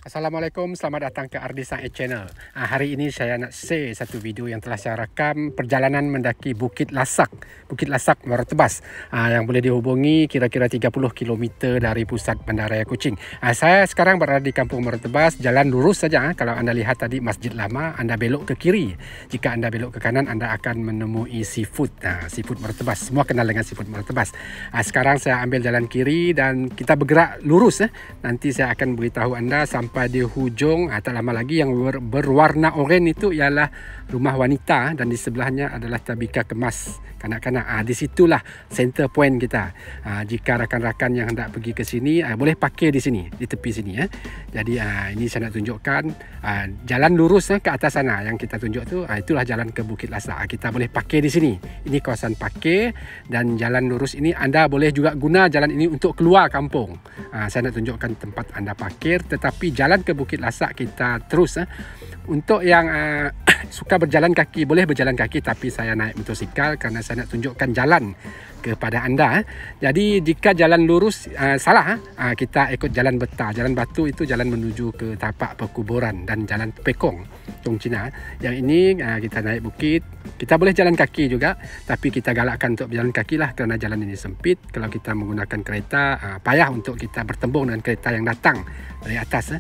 Assalamualaikum, selamat datang ke Ardi Sang Channel. Hari ini saya nak share satu video yang telah saya rakam perjalanan mendaki Bukit Lasak Muara Tebas, yang boleh dihubungi kira-kira 30 km dari pusat Bandaraya Kuching. Saya sekarang berada di Kampung Muara Tebas, jalan lurus saja. Kalau anda lihat tadi Masjid Lama, anda belok ke kiri. Jika anda belok ke kanan, anda akan menemui seafood, seafood Muara Tebas. Semua kenal dengan seafood Muara Tebas. Sekarang saya ambil jalan kiri dan kita bergerak lurus. Nanti saya akan beritahu anda sampai di hujung, tak lama lagi, yang berwarna oranye itu ialah rumah wanita dan di sebelahnya adalah tabika kemas kanak-kanak. Di situlah center point kita. Jika rakan-rakan yang hendak pergi ke sini, boleh parkir di sini, di tepi sini. Jadi ini saya nak tunjukkan jalan lurus ke atas sana yang kita tunjuk tu, itulah jalan ke Bukit Lasak. Kita boleh parkir di sini. Ini kawasan parkir dan jalan lurus ini anda boleh juga guna jalan ini untuk keluar kampung. Saya nak tunjukkan tempat anda parkir, tetapi jalan ke Bukit Lasak kita terus. Untuk yang suka berjalan kaki, boleh berjalan kaki, tapi saya naik motosikal kerana saya nak tunjukkan jalan kepada anda. Jadi jika jalan lurus salah, kita ikut jalan betar. Jalan batu itu jalan menuju ke tapak perkuburan dan jalan Pekong Tung Cina. Yang ini kita naik bukit. Kita boleh jalan kaki juga, tapi kita galakkan untuk berjalan kaki lah kerana jalan ini sempit. Kalau kita menggunakan kereta, payah untuk kita bertembung dengan kereta yang datang dari atas.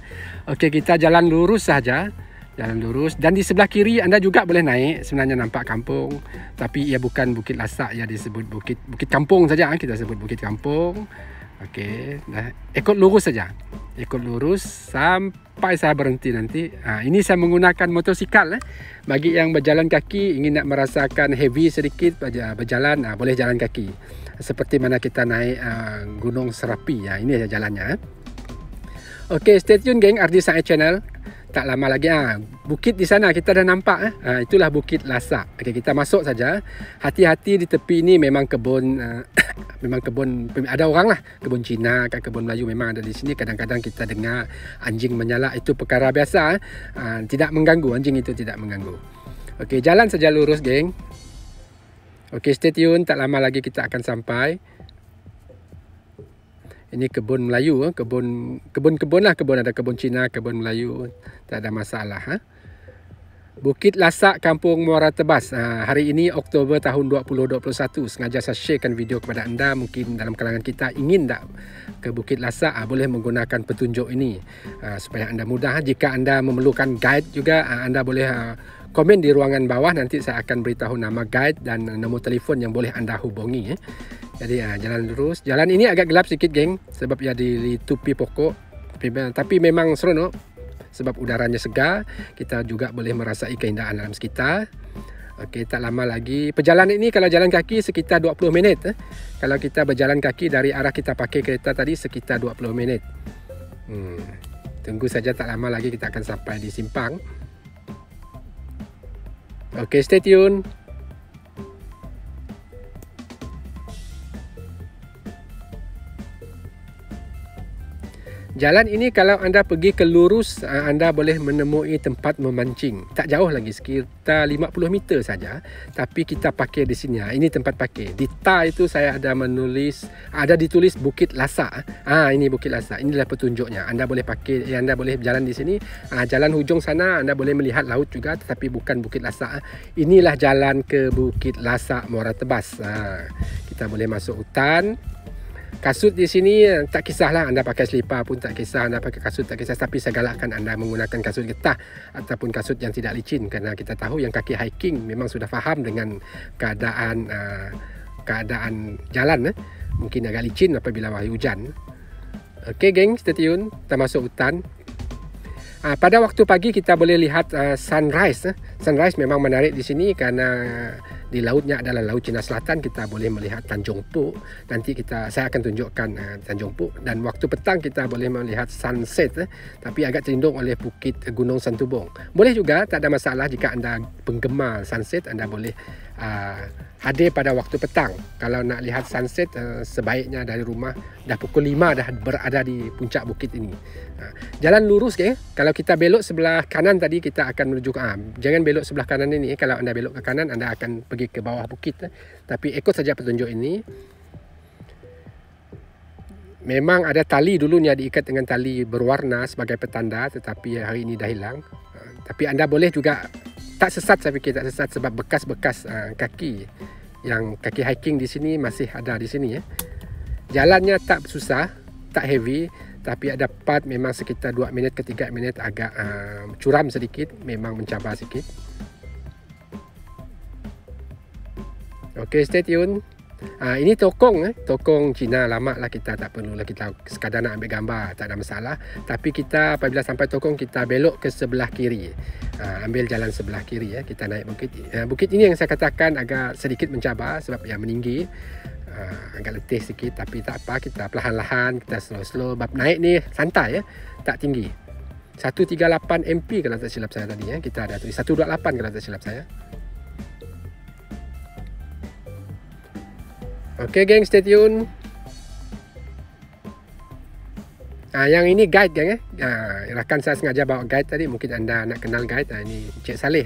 Okey, kita jalan lurus saja. Jalan lurus, dan di sebelah kiri anda juga boleh naik. Sebenarnya nampak kampung, tapi ia bukan Bukit Lasak, ia disebut Bukit Kampung saja. Kita sebut Bukit Kampung. Okey, ikut lurus saja. Ikut lurus sampai saya berhenti nanti. Ini saya menggunakan motosikal. Bagi yang berjalan kaki, ingin nak merasakan heavy sedikit berjalan, boleh jalan kaki. Seperti mana kita naik Gunung Serapi. Ini saja jalannya. Okey, stay tune geng, Ardi Sang Channel. Tak lama lagi, bukit di sana kita dah nampak. Itulah Bukit Lasak. Okey, kita masuk saja. Hati-hati, di tepi ini memang kebun, memang kebun, ada orang lah. Kebun Cina, kebun Melayu memang ada di sini. Kadang-kadang kita dengar anjing menyalak, itu perkara biasa. Tidak mengganggu, anjing itu tidak mengganggu. Okey, jalan saja lurus geng. Okey, stay tune, tak lama lagi kita akan sampai. Ini kebun Melayu, kebun lah, ada kebun Cina, kebun Melayu, tak ada masalah. Bukit Lasak Kampung Muara Tebas. Hari ini Oktober tahun 2021. Sengaja saya sharekan video kepada anda. Mungkin dalam kalangan kita ingin tak ke Bukit Lasak, boleh menggunakan petunjuk ini supaya anda mudah. Jika anda memerlukan guide juga, anda boleh komen di ruangan bawah. Nanti saya akan beritahu nama guide dan nombor telefon yang boleh anda hubungi. Jadi jalan lurus. Jalan ini agak gelap sikit geng, sebab ia ditutupi pokok. Tapi memang seronok sebab udaranya segar. Kita juga boleh merasai keindahan alam sekitar. Okey, tak lama lagi. Perjalanan ini kalau jalan kaki sekitar 20 minit. Kalau kita berjalan kaki dari arah kita pakai kereta tadi sekitar 20 minit. Tunggu saja, tak lama lagi kita akan sampai di simpang. Okey, stay tune. Jalan ini kalau anda pergi ke lurus, anda boleh menemui tempat memancing. Tak jauh lagi, sekitar 50 meter saja. Tapi kita parkir di sini. Ini tempat parkir. Di tar itu saya ada ditulis Bukit Lasak. Ini Bukit Lasak. Inilah petunjuknya. Anda boleh parkir, anda boleh berjalan di sini. Jalan hujung sana anda boleh melihat laut juga, tetapi bukan Bukit Lasak. Inilah jalan ke Bukit Lasak Muara Tebas. Kita boleh masuk hutan. Kasut di sini tak kisahlah, anda pakai selipar pun tak kisah, anda pakai kasut tak kisah, tapi saya galakkan anda menggunakan kasut getah ataupun kasut yang tidak licin, kerana kita tahu yang kaki hiking memang sudah faham dengan keadaan jalan. Mungkin agak licin apabila hujan. Okey geng, stay tune. Kita masuk hutan. Pada waktu pagi kita boleh lihat sunrise. Sunrise memang menarik di sini kerana di lautnya adalah Laut Cina Selatan. Kita boleh melihat Tanjung Puk. Nanti saya akan tunjukkan Tanjung Puk. Dan waktu petang kita boleh melihat sunset, tapi agak terlindung oleh bukit Gunung Santubong. Boleh juga, tak ada masalah. Jika anda penggemar sunset, anda boleh hadir pada waktu petang. Kalau nak lihat sunset, sebaiknya dari rumah dah pukul 5 dah berada di puncak bukit ini. Jalan lurus ke. Kalau kita belok sebelah kanan tadi, kita akan menuju jangan belok sebelah kanan ini. Kalau anda belok ke kanan, anda akan pergi ke bawah bukit. Tapi ikut saja petunjuk ini. Memang ada tali dulunya diikat dengan tali berwarna sebagai petanda, tetapi hari ini dah hilang. Tapi anda boleh juga tak sesat, saya fikir tak sesat sebab bekas-bekas kaki yang kaki hiking di sini masih ada di sini ya. Jalannya tak susah, tak heavy, tapi ada part memang sekitar 2 minit ke 3 minit agak curam sedikit, memang mencabar sikit. Okey, stay tune. Ini tokong Cina lama lah, kita tak perlu lah, kita sekadar nak ambil gambar, tak ada masalah. Tapi kita apabila sampai tokong, kita belok ke sebelah kiri, ambil jalan sebelah kiri ya. Kita naik bukit. Bukit ini yang saya katakan agak sedikit mencabar sebab yang meninggi, agak letih sikit, tapi tak apa, kita perlahan-lahan, kita slow-slow. Bab naik ni santai ya, tak tinggi. 138 MP kalau tak silap saya tadi ya. Kita ada tulis 128 kalau tak silap saya. Okey geng, stay tune. Yang ini guide geng rakan saya sengaja bawa guide tadi. Mungkin anda nak kenal guide. Ini Cik Saleh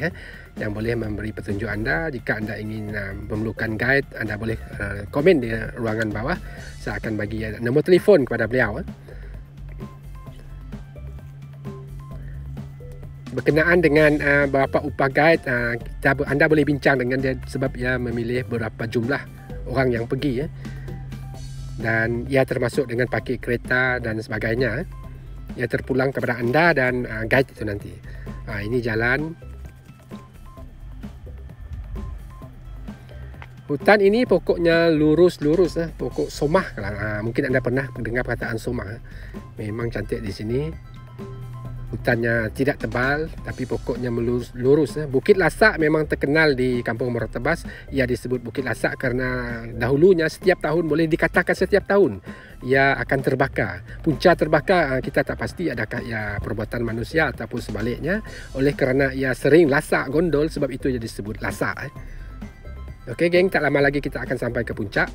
yang boleh memberi petunjuk anda. Jika anda ingin memerlukan guide, anda boleh komen di ruangan bawah. Saya akan bagi nombor telefon kepada beliau. Berkenaan dengan berapa upah guide, anda boleh bincang dengan dia sebab ia memilih berapa jumlah orang yang pergi ya. Dan ia termasuk dengan pakai kereta dan sebagainya. Ia terpulang kepada anda dan guide itu nanti. Ini jalan. Hutan ini pokoknya lurus-lurus, pokok somah. Mungkin anda pernah mendengar perkataan somah. Memang cantik di sini. Hutannya tidak tebal, tapi pokoknya lurus. Bukit Lasak memang terkenal di Kampung Muara Tebas. Ia disebut Bukit Lasak kerana dahulunya setiap tahun, boleh dikatakan setiap tahun, ia akan terbakar. Punca terbakar kita tak pasti adakah ia perbuatan manusia ataupun sebaliknya. Oleh kerana ia sering lasak gondol, sebab itu ia disebut lasak. Okey geng, tak lama lagi kita akan sampai ke puncak.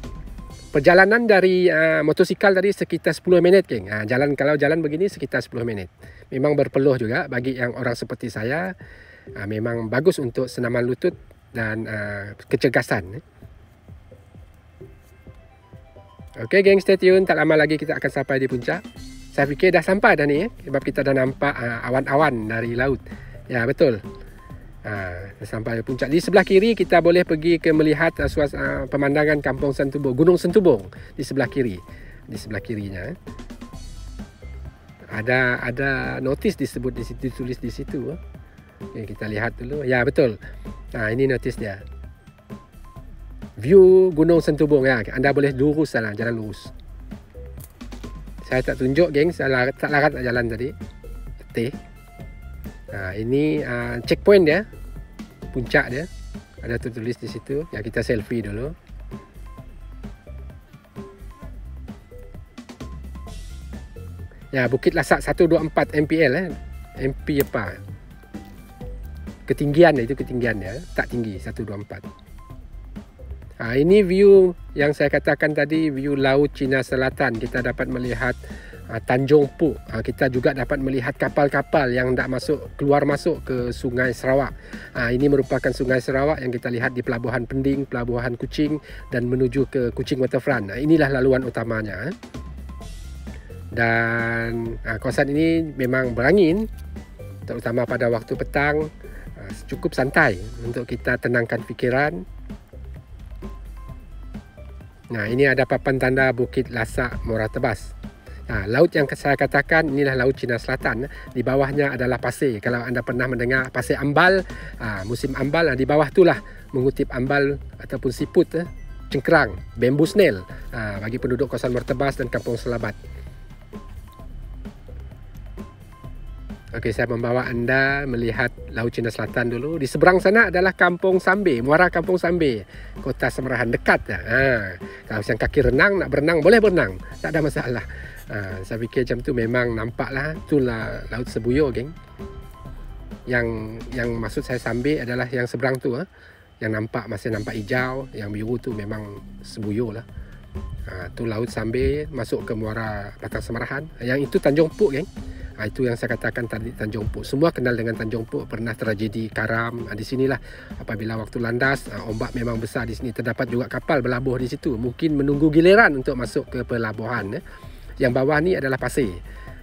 Perjalanan dari motosikal tadi sekitar 10 minit geng. Kalau jalan begini sekitar 10 minit. Memang berpeluh juga bagi yang orang seperti saya. Memang bagus untuk senaman lutut dan kecergasan. Okey geng, stay tune. Tak lama lagi kita akan sampai di puncak. Saya fikir dah sampai dah ni sebab kita dah nampak awan-awan dari laut. Ya betul. Sampai puncak. Di sebelah kiri kita boleh pergi ke melihat pemandangan Kampung Sentubong, Gunung Sentubong di sebelah kiri. Di sebelah kirinya ada notis disebut di situ, ditulis di situ. Okay, kita lihat dulu. Ya betul. Ini notis dia. View Gunung Sentubong ya. Anda boleh lurus sana, jalan lurus. Saya tak tunjuk geng, saya tak larat jalan tadi. Letih. Ini checkpoint dia, puncak dia, ada tertulis di situ. Ya kita selfie dulu. Ya Bukit Lasak 124 MPL MP apa? Ketinggian itu ketinggian dia, tak tinggi 124. Ini view yang saya katakan tadi, view Laut Cina Selatan. Kita dapat melihat Tanjung Puk. Kita juga dapat melihat kapal-kapal yang keluar masuk ke Sungai Sarawak. Ini merupakan Sungai Sarawak yang kita lihat di Pelabuhan Pending, Pelabuhan Kuching dan menuju ke Kuching Waterfront. Inilah laluan utamanya. Dan kawasan ini memang berangin, terutama pada waktu petang. Cukup santai untuk kita tenangkan fikiran. Ini ada papan tanda Bukit Lasak Muara Tebas. Laut yang saya katakan inilah Laut Cina Selatan. Di bawahnya adalah pasir. Kalau anda pernah mendengar pasir ambal, musim ambal, di bawah itulah mengutip ambal ataupun siput, cengkerang, bamboo snail bagi penduduk kawasan Muara Tebas dan Kampung Selabat. Okey, saya membawa anda melihat Laut Cina Selatan dulu. Di seberang sana adalah Kampung Sambe, Muara Kampung Sambe, Kota Semerahan, dekat. Kalau yang kaki renang, nak berenang, boleh berenang, tak ada masalah. Saya fikir macam tu memang nampaklah. Itulah Laut Sebuyo geng. Yang maksud saya Sambe adalah yang seberang tu. Yang masih nampak hijau, yang biru tu memang Sebuyo lah. Tu Laut Sambe masuk ke Muara Batang Semerahan. Yang itu Tanjung Puk geng. Itu yang saya katakan tadi, Tanjung Puk. Semua kenal dengan Tanjung Puk. Pernah tragedi karam di sinilah. Apabila waktu landas, ombak memang besar di sini. Terdapat juga kapal berlabuh di situ. Mungkin menunggu giliran untuk masuk ke pelabuhan. Yang bawah ni adalah pasir.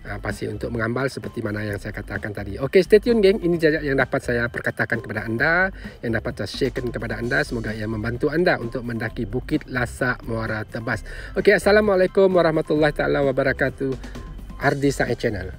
Pasir untuk mengambal seperti mana yang saya katakan tadi. Okey, stay tune geng. Ini saja yang dapat saya perkatakan kepada anda, yang dapat saya sharekan kepada anda. Semoga ia membantu anda untuk mendaki Bukit Lasak Muara Tebas. Okey, Assalamualaikum warahmatullahi taala wabarakatuh. Ardi Sae Channel.